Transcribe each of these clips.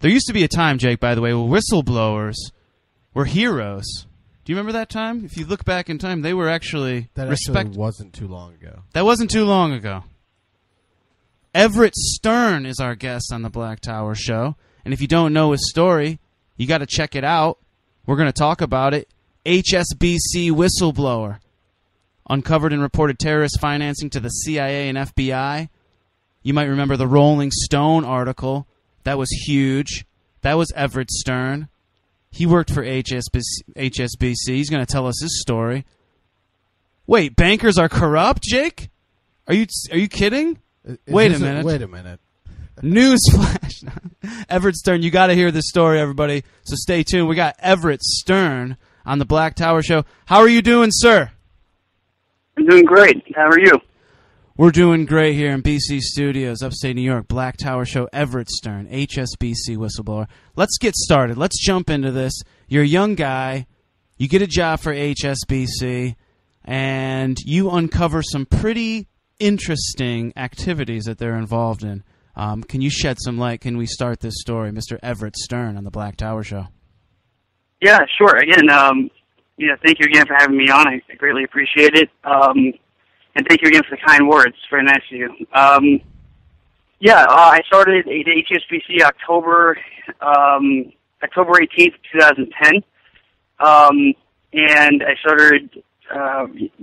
There used to be a time, Jake, by the way, where whistleblowers were heroes. Do you remember that time? If you look back in time, they were actually That wasn't too long ago. That wasn't too long ago. Everett Stern is our guest on the Black Tower Show. And if you don't know his story, you got to check it out. We're going to talk about it. HSBC Whistleblower. Uncovered and reported terrorist financing to the CIA and FBI. You might remember the Rolling Stone article. That was huge. That was Everett Stern. He worked for HSBC. He's going to tell us his story. Wait, bankers are corrupt, Jake? Are you kidding? Wait a minute. Newsflash. Everett Stern, you got to hear this story, everybody. So stay tuned. We got Everett Stern on the Black Tower Show. How are you doing, sir? I'm doing great. How are you? We're doing great here in BC Studios, upstate New York. Black Tower Show, Everett Stern, HSBC Whistleblower. Let's get started. Let's jump into this. You're a young guy. You get a job for HSBC, and you uncover some pretty interesting activities that they're involved in. Can you shed some light? Can we start this story, Mr. Everett Stern on the Black Tower Show? Yeah, sure. Again, thank you again for having me on. I greatly appreciate it. And thank you again for the kind words. It's very nice of you. I started at HSBC October 18th, 2010. And I started,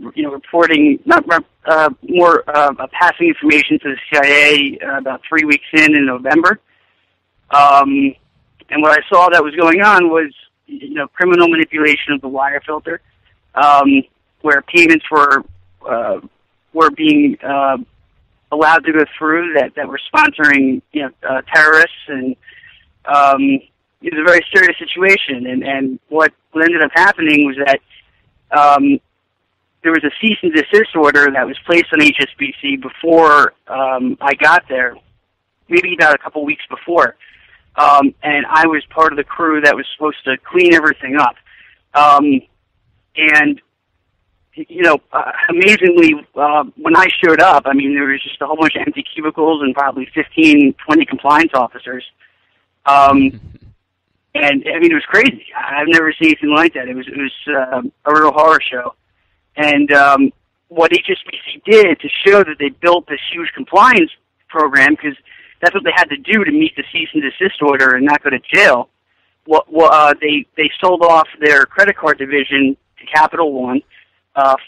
reporting passing information to the CIA about 3 weeks in November. And what I saw that was going on was, criminal manipulation of the wire filter, where payments were being allowed to go through that were sponsoring terrorists, and it was a very serious situation. And what ended up happening was that there was a cease and desist order that was placed on HSBC before I got there, maybe about a couple weeks before, and I was part of the crew that was supposed to clean everything up. Amazingly, when I showed up, there was just a whole bunch of empty cubicles and probably 15, 20 compliance officers. And, it was crazy. I've never seen anything like that. It was a real horror show. And what HSBC did to show that they built this huge compliance program, because that's what they had to do to meet the cease and desist order and not go to jail, they sold off their credit card division to Capital One,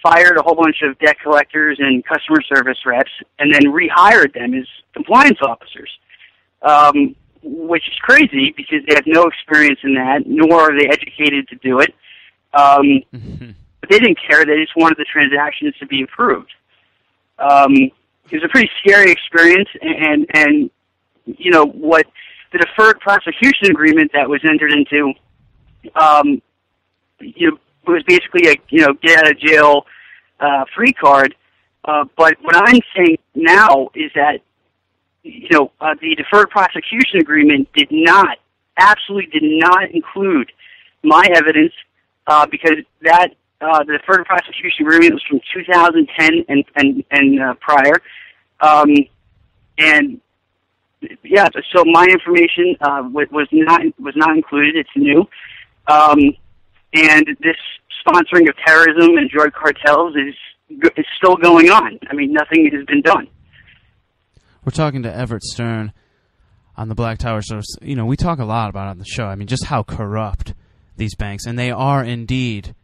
fired a whole bunch of debt collectors and customer service reps, and then rehired them as compliance officers, which is crazy because they have no experience in that, nor are they educated to do it. But they didn't care. They just wanted the transactions to be approved. It was a pretty scary experience, and what the deferred prosecution agreement that was entered into, it was basically a get out of jail free card. But what I'm saying now is that the deferred prosecution agreement absolutely did not include my evidence, because that the deferred prosecution agreement was from 2010 and prior, and yeah, so my information was not included. It's new. And this sponsoring of terrorism and drug cartels is still going on. Nothing has been done. We're talking to Everett Stern on the Black Tower. So, we talk a lot about it on the show. Just how corrupt these banks, and they are indeed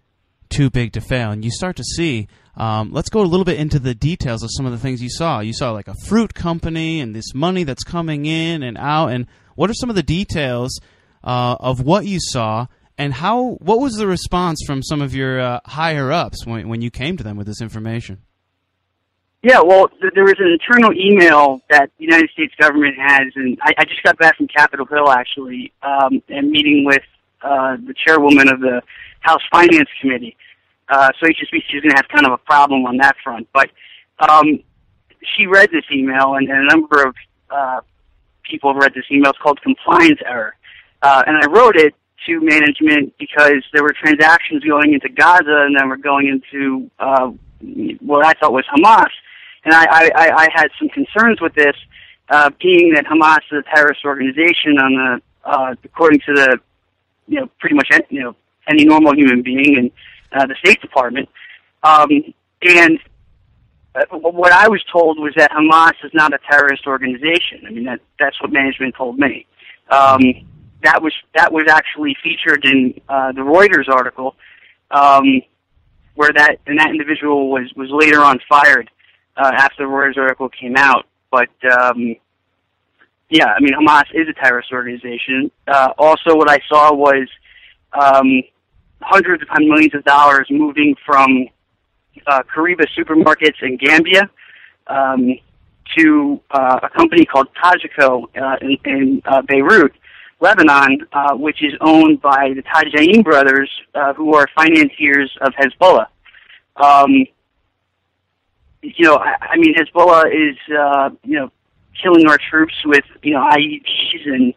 too big to fail. And you start to see, let's go a little bit into the details of some of the things you saw. You saw like a fruit company and this money that's coming in and out. And what are some of the details of what you saw? And what was the response from some of your higher-ups when you came to them with this information? Yeah, well, there was an internal email that the United States government has, and I just got back from Capitol Hill, actually, and meeting with the chairwoman of the House Finance Committee. So HSBC is going to have kind of a problem on that front. But she read this email, and a number of people have read this email. It's called Compliance Error. And I wrote it to management because there were transactions going into Gaza and then were going into what I thought was Hamas. And I had some concerns with this, being that Hamas is a terrorist organization on according to the, pretty much, any normal human being and the State Department. And what I was told was that Hamas is not a terrorist organization. I mean, that's what management told me. That was actually featured in the Reuters article, where that individual was later on fired after the Reuters article came out. But yeah, I mean, Hamas is a terrorist organization. Also, what I saw was hundreds upon millions of dollars moving from Kariba supermarkets in Gambia to a company called Tajico in Beirut, Lebanon, which is owned by the Tajain brothers, who are financiers of Hezbollah. I mean, Hezbollah is, killing our troops with, IEDs, and,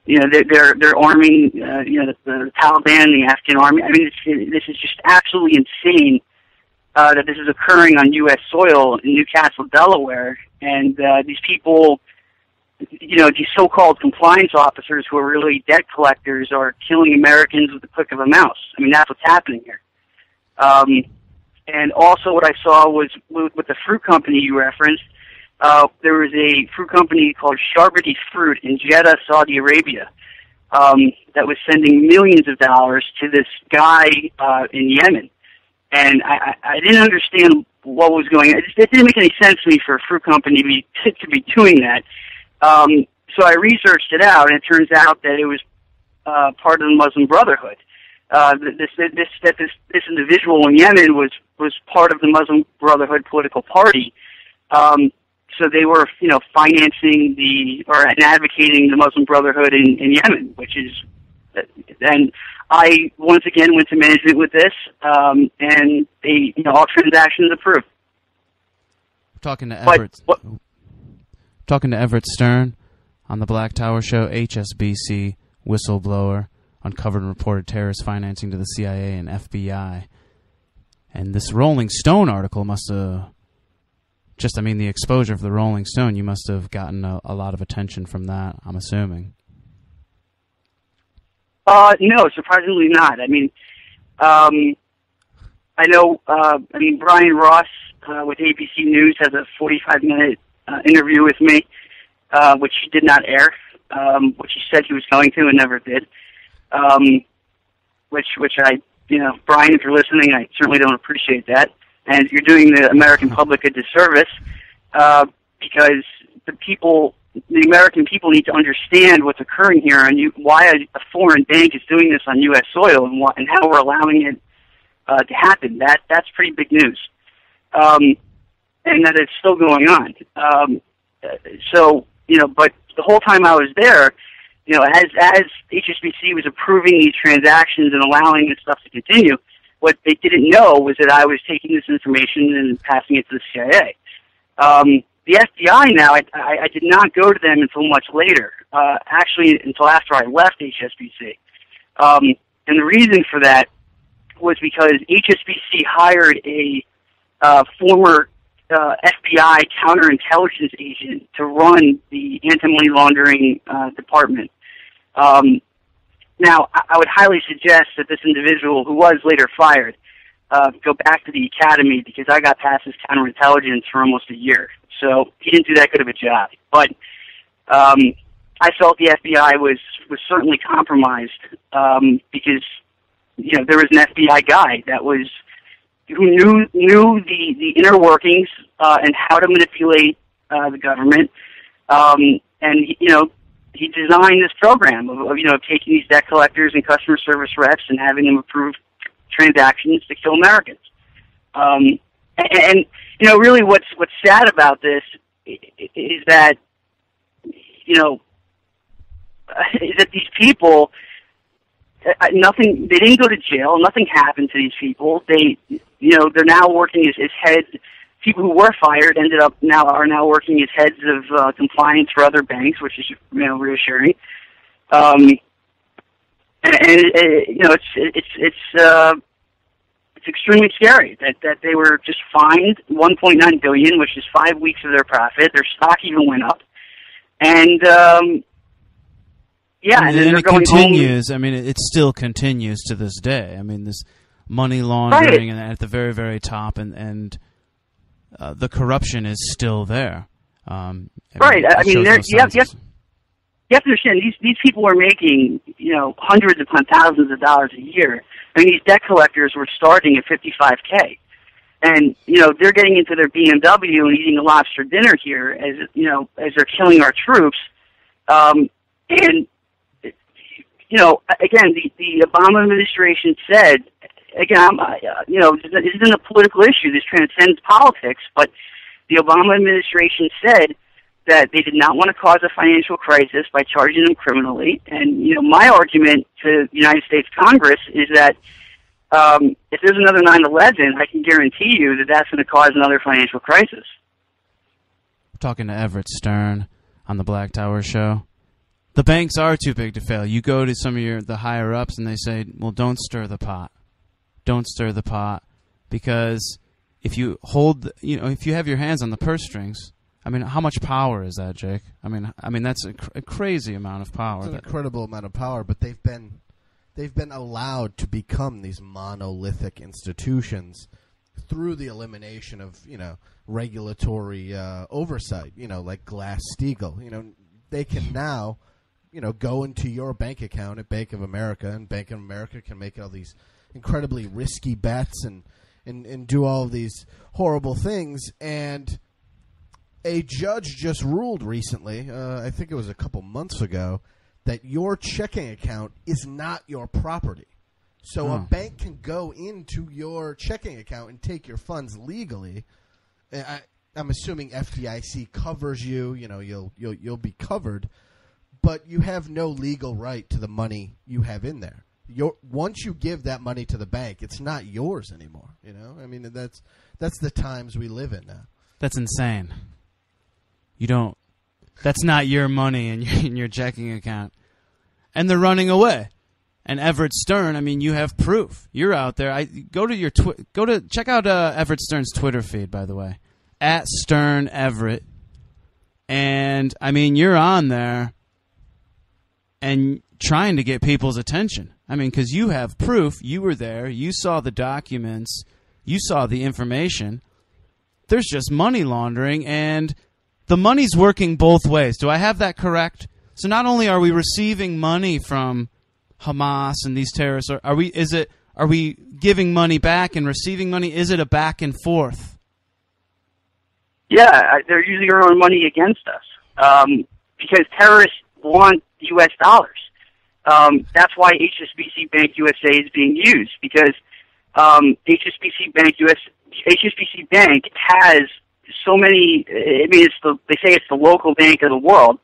they're arming, the Taliban, the Afghan army. I mean, this is just absolutely insane, that this is occurring on U.S. soil in Newcastle, Delaware, and, these people, these so-called compliance officers who are really debt collectors are killing Americans with the click of a mouse. I mean, that's what's happening here. And also what I saw was with the fruit company you referenced, there was a fruit company called Sharbati Fruit in Jeddah, Saudi Arabia, that was sending millions of dollars to this guy in Yemen. And I didn't understand what was going on. It didn't make any sense to me for a fruit company to be doing that. So I researched it out, and it turns out that it was part of the Muslim Brotherhood. This individual in Yemen was part of the Muslim Brotherhood political party. So they were, financing and advocating the Muslim Brotherhood in Yemen, which is, and I once again went to management with this, and they, all transactions approved. Talking to Everett Stern on the Black Tower Show. HSBC Whistleblower uncovered and reported terrorist financing to the CIA and FBI. And this Rolling Stone article must have, the exposure of the Rolling Stone, you must have gotten a lot of attention from that, I'm assuming. No, surprisingly not. I mean, I know, Brian Ross with ABC News has a 45-minute interview with me, which he did not air, which he said he was going to and never did. Which I, Brian, if you're listening, I certainly don't appreciate that. And you're doing the American public a disservice, because the American people need to understand what's occurring here and why a foreign bank is doing this on U.S. soil and how we're allowing it to happen. That's pretty big news. And that it's still going on. But the whole time I was there, as HSBC was approving these transactions and allowing this stuff to continue, what they didn't know was that I was taking this information and passing it to the CIA. The FBI now, I did not go to them until much later, actually until after I left HSBC. And the reason for that was because HSBC hired a former FBI counterintelligence agent to run the anti-money laundering department. Now, I would highly suggest that this individual, who was later fired, go back to the academy, because I got past his counterintelligence for almost a year. So he didn't do that good of a job. But I felt the FBI was certainly compromised, because there was an FBI guy who knew the inner workings and how to manipulate the government, and he designed this program of taking these debt collectors and customer service reps and having them approve transactions to kill Americans. And really what's sad about this is that these people, they didn't go to jail. Nothing happened to these people. They're now working as heads. People who were fired are now working as heads of compliance for other banks, which is reassuring. It's extremely scary that they were just fined $1.9 billion, which is 5 weeks of their profit. Their stock even went up, and Yeah, and then it they're going continues. I mean, it still continues to this day. I mean, this money laundering and at the very, very top, and the corruption is still there. Right. I mean, you have to understand these people are making hundreds upon thousands of dollars a year. I mean, these debt collectors were starting at $55K, and they're getting into their BMW and eating a lobster dinner here as they're killing our troops. And again, the Obama administration said, again, this isn't a political issue. This transcends politics, but the Obama administration said that they did not want to cause a financial crisis by charging them criminally. And, my argument to the United States Congress is that if there's another 9/11, I can guarantee you that that's going to cause another financial crisis. We're talking to Everett Stern on the Black Tower Show. The banks are too big to fail. You go to some of the higher-ups and they say, well, don't stir the pot. Don't stir the pot, because if you hold, if you have your hands on the purse strings, I mean, how much power is that, Jake? I mean, that's a crazy amount of power. It's an incredible amount of power, but they've been allowed to become these monolithic institutions through the elimination of regulatory oversight. Like Glass-Steagall. They can now go into your bank account at Bank of America, and Bank of America can make all these incredibly risky bets and do all of these horrible things. And a judge just ruled recently, I think it was a couple months ago, that your checking account is not your property. So a bank can go into your checking account and take your funds legally. I'm assuming FDIC covers you. You'll be covered, but you have no legal right to the money you have in there. Once you give that money to the bank, it's not yours anymore. I mean, that's the times we live in now. That's insane. That's not your money in your checking account. And they're running away. And Everett Stern, I mean, you have proof. You're out there. Check out Everett Stern's Twitter feed, by the way, at Stern Everett. And I mean, you're on there and trying to get people's attention. I mean, because you have proof. You were there. You saw the documents. You saw the information. There's just money laundering, and the money's working both ways. Do I have that correct? So not only are we receiving money from Hamas and these terrorists, are we giving money back and receiving money? Is it a back and forth? Yeah, they're using their own money against us because terrorists want U.S. dollars. That's why HSBC Bank USA is being used, because HSBC Bank has so many. I mean, they say it's the local bank of the world,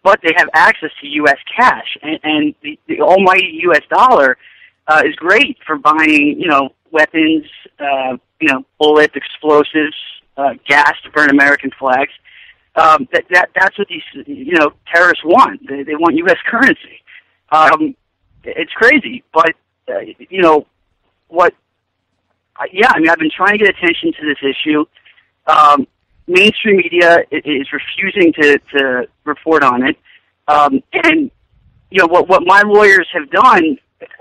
but they have access to U.S. cash, and the almighty U.S. dollar is great for buying, weapons, bullets, explosives, gas to burn American flags. That's what these terrorists want. They want U.S. currency. It's crazy, but what? Yeah, I mean, I've been trying to get attention to this issue. Mainstream media is refusing to report on it, and what my lawyers have done.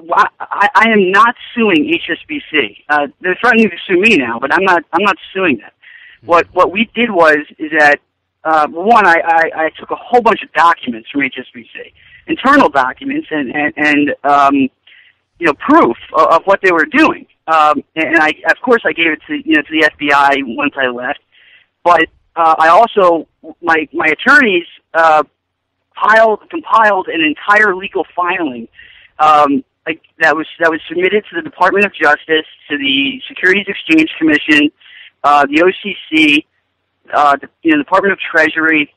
I am not suing HSBC. They're threatening to sue me now, but I'm not suing them. What we did is that one, I took a whole bunch of documents from HSBC, internal documents, and proof of what they were doing. And of course, I gave it to the FBI once I left. But I also, my attorneys compiled an entire legal filing that was submitted to the Department of Justice, to the Securities Exchange Commission, the OCC, the Department of Treasury.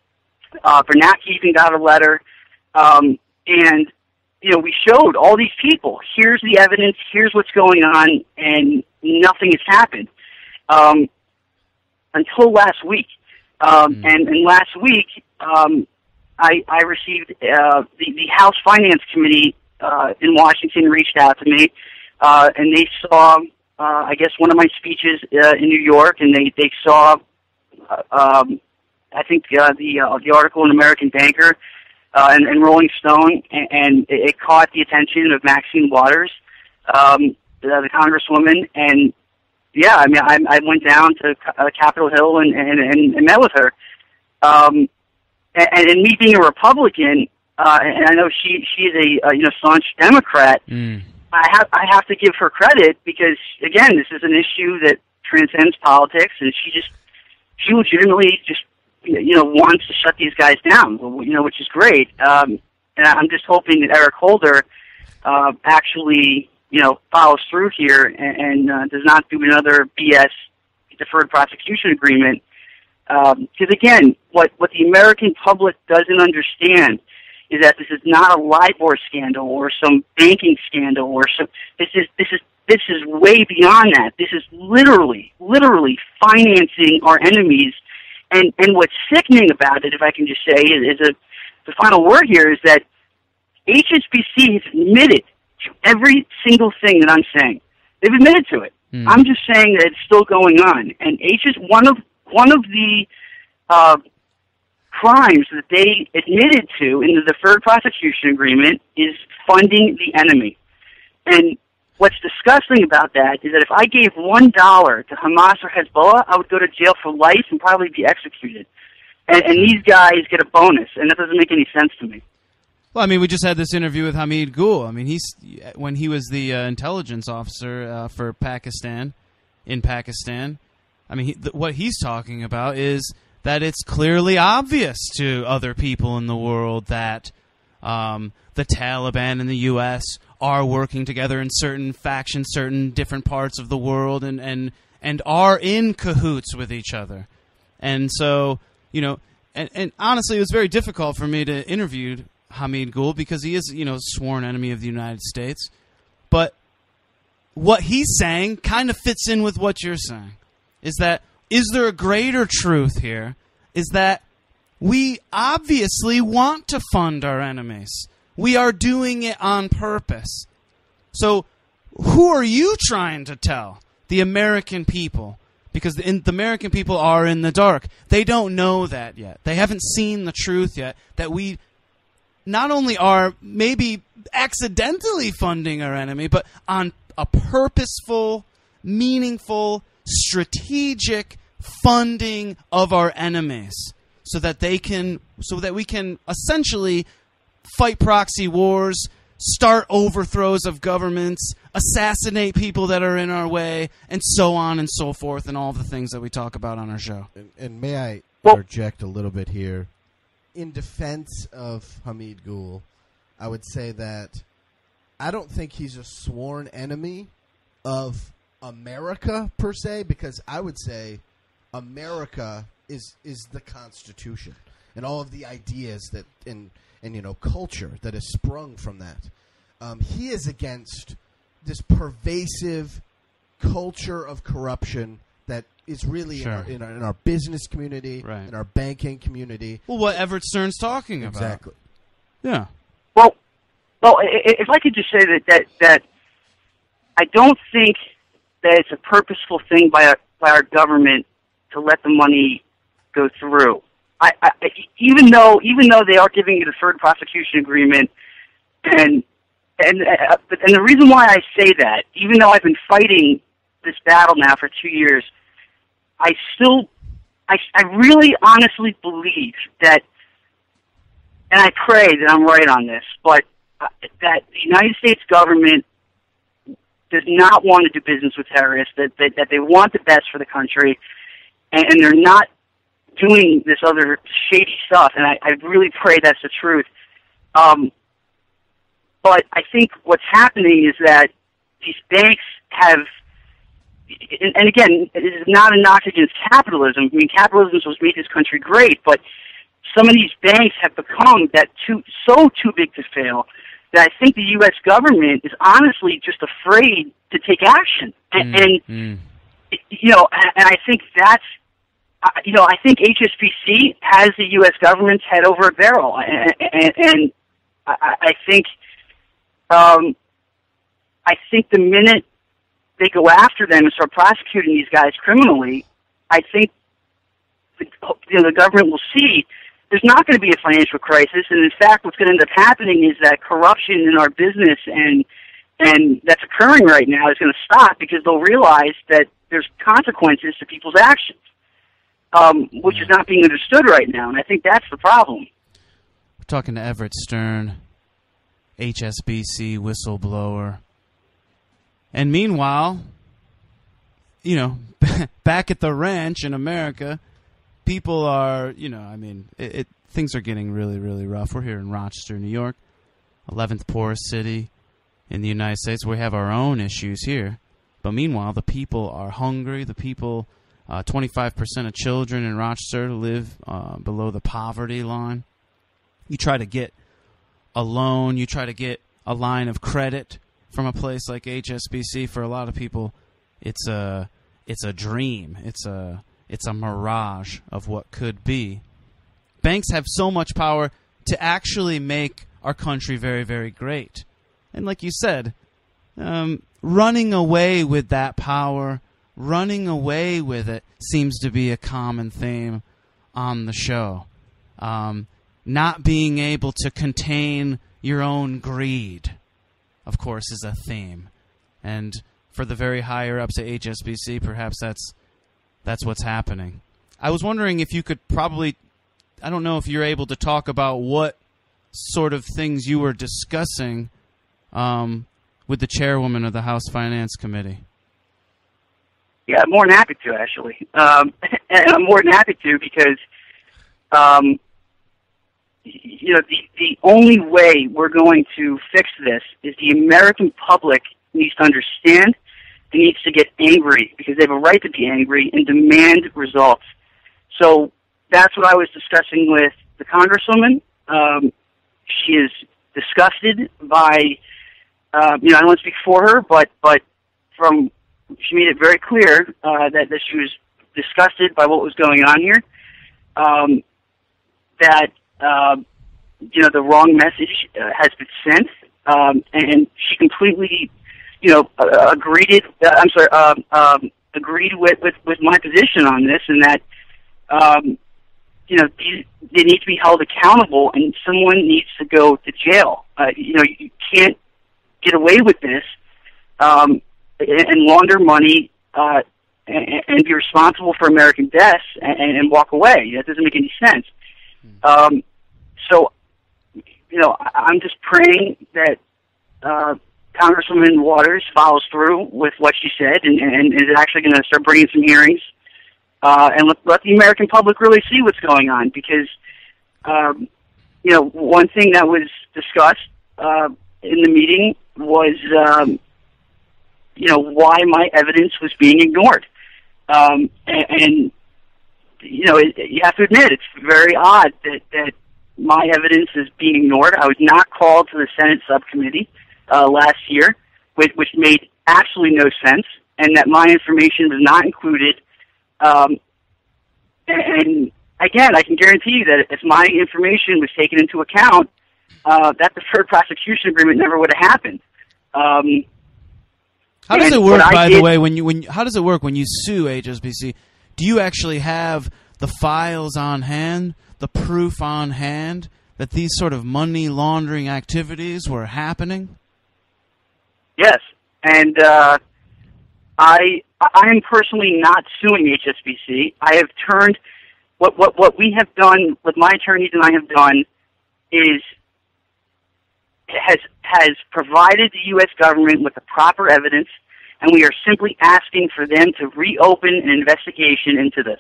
Bernanke even got a letter, and we showed all these people. Here's the evidence. Here's what's going on, and nothing has happened until last week. And last week, I received the House Finance Committee in Washington reached out to me, and they saw, I guess, one of my speeches in New York, and they saw, I think, the article in American Banker. and Rolling Stone, and it caught the attention of Maxine Waters, the Congresswoman, and yeah, I mean, I went down to Capitol Hill and met with her. And me being a Republican, and I know she is a staunch Democrat. I have to give her credit because again, this is an issue that transcends politics, and she legitimately just wants to shut these guys down, which is great. And I'm just hoping that Eric Holder actually follows through here and does not do another BS deferred prosecution agreement. Because again, what the American public doesn't understand is that this is not a LIBOR scandal or some banking scandal or some. This is way beyond that. This is literally financing our enemies. And what's sickening about it, if I can just say, is the final word here is that HSBC has admitted to every single thing that I'm saying. They've admitted to it. I'm just saying that it's still going on. And one of the crimes that they admitted to in the deferred prosecution agreement is funding the enemy. And what's disgusting about that is that if I gave $1 to Hamas or Hezbollah, I would go to jail for life and probably be executed. And these guys get a bonus, and that doesn't make any sense to me. Well, I mean, we just had this interview with Hamid Gul. I mean, when he was the intelligence officer for Pakistan, in Pakistan, I mean, what he's talking about is that it's clearly obvious to other people in the world that the Taliban and the U.S. are working together in certain factions, certain different parts of the world, and are in cahoots with each other. And so, and honestly, it was very difficult for me to interview Hamid Gul because he is, sworn enemy of the United States. But what he's saying kind of fits in with what you're saying. Is there a greater truth here? Is that we obviously want to fund our enemies. We are doing it on purpose. So who are you trying to tell? The American people. Because the American people are in the dark. They don't know that yet. They haven't seen the truth yet. That we not only are maybe accidentally funding our enemy, but on a purposeful, meaningful, strategic funding of our enemies, so that we can essentially fight proxy wars, start overthrows of governments, assassinate people that are in our way, and so on and so forth, and all the things that we talk about on our show. And may I interject a little bit here? In defense of Hamid Gul, I would say that I don't think he's a sworn enemy of America per se, because I would say America is the Constitution and all of the ideas that and culture that has sprung from that. He is against this pervasive culture of corruption that is really in our business community, in our banking community. Well, what Everett Stern's talking about. Exactly. Yeah. Well, if I could just say that I don't think that it's a purposeful thing by our government to let the money go through. Even though they are giving a deferred prosecution agreement, and the reason why I say that, even though I've been fighting this battle now for 2 years, I really honestly believe that, and I pray that I'm right on this, but that the United States government does not want to do business with terrorists, that they want the best for the country, and they're not doing this other shady stuff, and I really pray that's the truth. But I think what's happening is that these banks have, and again, it is not a knock against capitalism. I mean, capitalism is supposed to make this country great, but some of these banks have become too big to fail that I think the U.S. government is honestly just afraid to take action. And I think that's, I think HSBC has the U.S. government's head over a barrel, and I think the minute they go after them and start prosecuting these guys criminally, I think the government will see there's not going to be a financial crisis. And in fact, what's going to end up happening is that corruption in our business and that's occurring right now is going to stop because they'll realize that there's consequences to people's actions, which is not being understood right now. And I think that's the problem. We're talking to Everett Stern, HSBC whistleblower. And meanwhile, you know, back at the ranch in America, people are, you know, I mean, things are getting really, really rough. We're here in Rochester, New York, 11th poorest city in the United States. We have our own issues here. But meanwhile, the people are hungry. The people, 25% of children in Rochester live below the poverty line. You try to get a loan, you try to get a line of credit from a place like HSBC. For a lot of people, it's a dream. It's a mirage of what could be. Banks have so much power to actually make our country very, very great. And like you said, running away with that power, running away with it seems to be a common theme on the show. Not being able to contain your own greed, of course, is a theme. And for the very higher ups at HSBC, perhaps that's what's happening. I was wondering if you could probably, I don't know if you're able to talk about what sort of things you were discussing with the chairwoman of the House Finance Committee. Yeah, I'm more than happy to, actually. And I'm more than happy to because, you know, the only way we're going to fix this is the American public needs to understand. It needs to get angry because they have a right to be angry and demand results. So that's what I was discussing with the Congresswoman. She is disgusted by, you know, I don't want to speak for her, but she made it very clear that she was disgusted by what was going on here. That you know, the wrong message has been sent, and she completely, you know, agreed with my position on this, and that you know, they need to be held accountable, and someone needs to go to jail. You know, you can't get away with this and launder money and be responsible for American deaths and walk away. That doesn't make any sense. So, you know, I'm just praying that Congresswoman Waters follows through with what she said and is actually going to start bringing some hearings and let the American public really see what's going on. Because, you know, one thing that was discussed in the meeting was, you know, why my evidence was being ignored. And you know, you have to admit, it's very odd that my evidence is being ignored. I was not called to the Senate subcommittee last year, which made absolutely no sense, and that my information was not included. And again, I can guarantee you that if my information was taken into account, that deferred prosecution agreement never would have happened. How does it work, by the way, how does it work when you sue HSBC? Do you actually have the files on hand, the proof on hand that these sort of money laundering activities were happening? Yes, and I am personally not suing HSBC. I have turned what we have done, what my attorneys and I have done, is has provided the U.S. government with the proper evidence, and we are simply asking for them to reopen an investigation into this.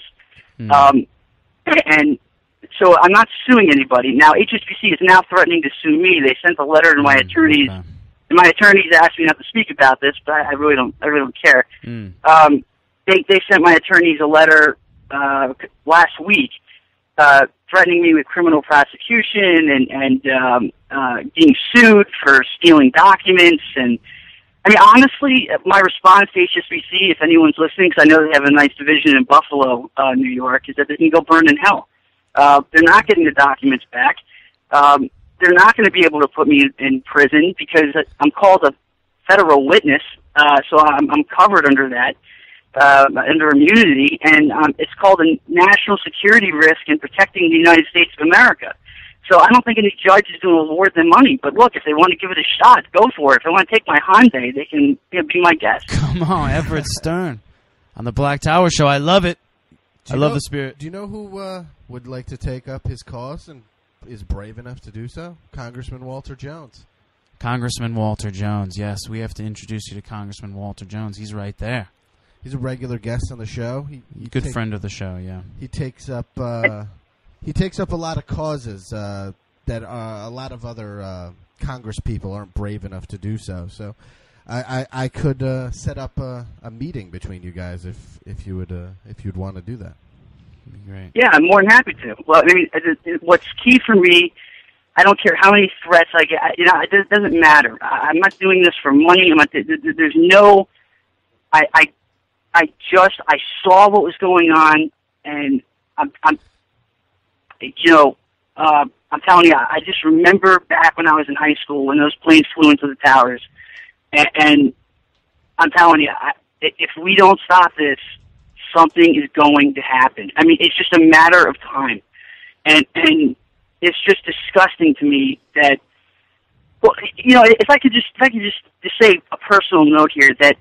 And so I'm not suing anybody. Now, HSBC is now threatening to sue me. They sent a letter to my attorneys, and my attorneys asked me not to speak about this, but I really don't care. They sent my attorneys a letter last week threatening me with criminal prosecution and being sued for stealing documents. And I mean, honestly, my response to HSBC, if anyone's listening, because I know they have a nice division in Buffalo, New York, is that they can go burn in hell. They're not getting the documents back. They're not going to be able to put me in prison because I'm called a federal witness, so I'm covered under that. under immunity, and it's called a national security risk in protecting the United States of America. So I don't think any judge is going to award them money. But look, if they want to give it a shot, go for it. If they want to take my Hyundai, they can be my guest. Come on, Everett Stern on the Black Tower Show. I love it. I love the spirit. Do you know who would like to take up his cause and is brave enough to do so? Congressman Walter Jones. Congressman Walter Jones. Yes, we have to introduce you to Congressman Walter Jones. He's right there. He's a regular guest on the show. Good friend of the show, yeah. He takes up a lot of causes that a lot of other Congress people aren't brave enough to do so. So I could set up a meeting between you guys if you'd want to do that. That'd be great. Yeah, I'm more than happy to. Well, I mean, what's key for me, I don't care how many threats I get. You know, it doesn't matter. I'm not doing this for money. There's no. I saw what was going on, and I'm telling you, I just remember back when I was in high school when those planes flew into the towers, and I'm telling you, if we don't stop this, something is going to happen. I mean, it's just a matter of time, and it's just disgusting to me that. Well, you know, if I could just say a personal note here that.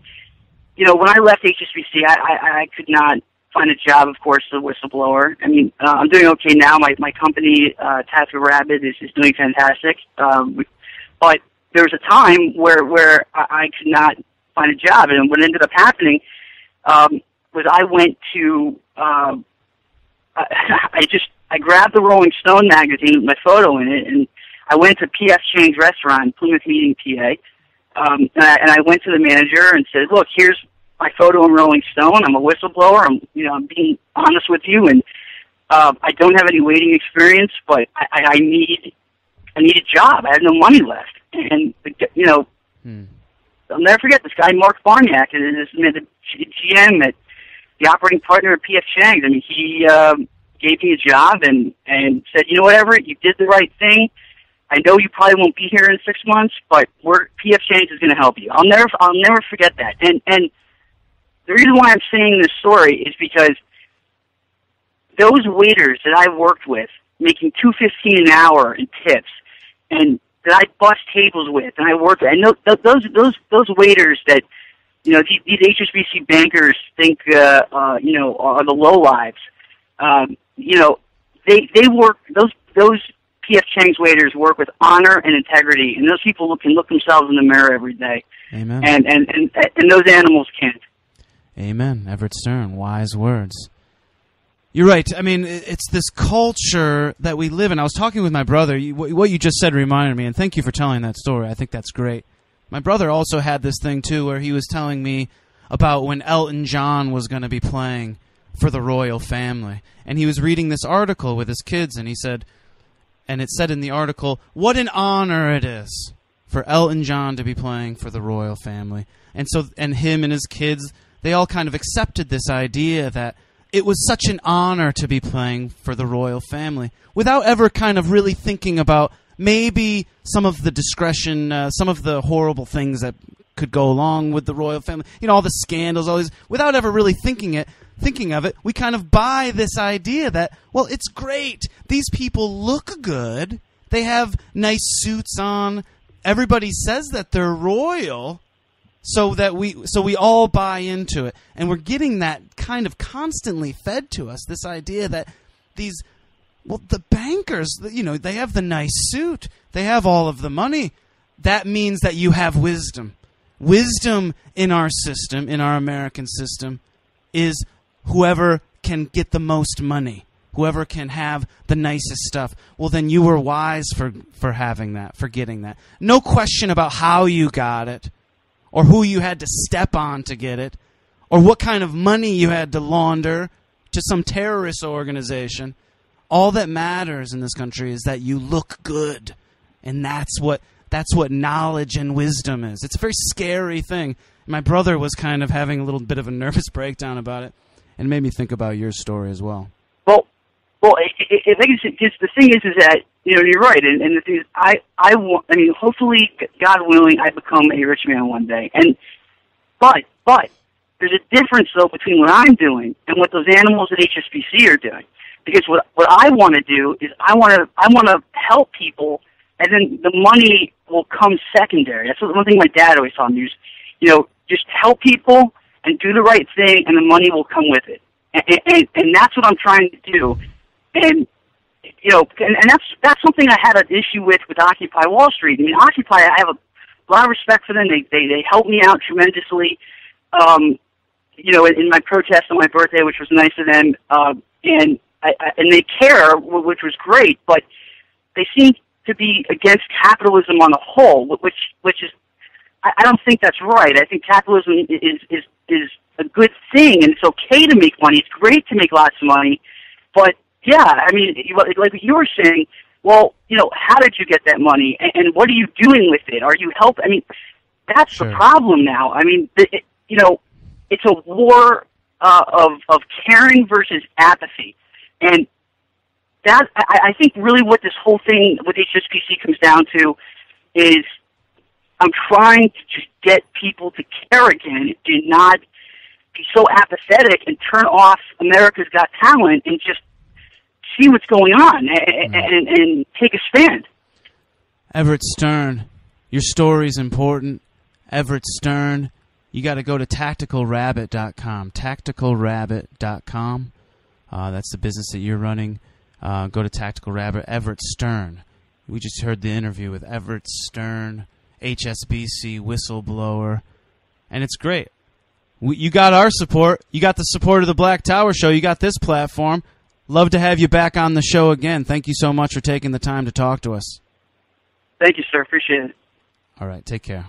You know, when I left HSBC, I could not find a job, of course, as a whistleblower. I mean, I'm doing okay now. My company, Tattoo Rabbit, is doing fantastic. But there was a time where I could not find a job. And what ended up happening was I went to, I grabbed the Rolling Stone magazine with my photo in it, and I went to P.F. Chang's restaurant in Plymouth Meeting, PA. And I went to the manager and said, "Look, here's my photo in Rolling Stone. I'm a whistleblower. I'm being honest with you, and I don't have any waiting experience, but I need a job. I have no money left." And I'll never forget this guy, Mark Barniak, the GM at the operating partner at P.F. Chang's. I mean, he gave me a job and said, "You know what, Everett, you did the right thing. I know you probably won't be here in 6 months, but P.F. Chang's is going to help you." I'll never forget that. And the reason why I'm saying this story is because those waiters that I worked with, making $2.15 an hour in tips, and that I bust tables with, and I worked with, I know those waiters that these HSBC bankers think are the lowlives. They work those. P.F. Chang's waiters work with honor and integrity, and those people can look themselves in the mirror every day. Amen. And those animals can't. Amen. Everett Stern, wise words. You're right. I mean, it's this culture that we live in. I was talking with my brother. What you just said reminded me, and thank you for telling that story. I think that's great. My brother also had this thing, too, where he was telling me about when Elton John was going to be playing for the royal family. And he was reading this article with his kids, and he said... And it said in the article, what an honor it is for Elton John to be playing for the royal family. And him and his kids, they all kind of accepted this idea that it was such an honor to be playing for the royal family without ever kind of really thinking about maybe some of the discretion, some of the horrible things that could go along with the royal family. You know, all the scandals, all these, without ever really thinking of it, we kind of buy this idea that, well, it's great. These people look good. They have nice suits on. Everybody says that they're royal, so we all buy into it. And we're getting that kind of constantly fed to us, this idea that the bankers, they have the nice suit. They have all of the money. That means that you have wisdom. Wisdom in our system, in our American system, is whoever can get the most money, whoever can have the nicest stuff. Well, then you were wise for having that, for getting that. No question about how you got it, or who you had to step on to get it, or what kind of money you had to launder to some terrorist organization. All that matters in this country is that you look good, and that's what knowledge and wisdom is. It's a very scary thing. My brother was kind of having a little bit of a nervous breakdown about it. And made me think about your story as well. Well, I think the thing is that you're right, and the thing is, I want. I mean, hopefully, God willing, I become a rich man one day. But there's a difference, though, between what I'm doing and what those animals at HSBC are doing. Because what I want to do is I want to help people, and then the money will come secondary. That's one thing my dad always taught me. Just help people and do the right thing, and the money will come with it. And that's what I'm trying to do. And and that's something I had an issue with Occupy Wall Street. I mean, Occupy, I have a lot of respect for them. They helped me out tremendously. In my protest on my birthday, which was nice of them, and they care, which was great. But they seem to be against capitalism on the whole, which is, I don't think that's right. I think capitalism is a good thing, and it's okay to make money. It's great to make lots of money, but yeah, I mean, like you were saying, well, how did you get that money, and what are you doing with it? Are you helping? I mean, that's Sure. the problem now. I mean, it's a war of caring versus apathy, and that I think really what this whole thing with HSBC comes down to is I'm trying to just get people to care again and not be so apathetic and turn off America's Got Talent and just see what's going on and take a stand. Everett Stern, your story's important. Everett Stern, you got to go to tacticalrabbit.com. Tacticalrabbit.com. That's the business that you're running. Go to Tactical Rabbit. Everett Stern. We just heard the interview with Everett Stern, HSBC Whistleblower, and it's great. You got our support. You got the support of the Black Tower Show. You got this platform. Love to have you back on the show again. Thank you so much for taking the time to talk to us. Thank you, sir. Appreciate it. All right. Take care.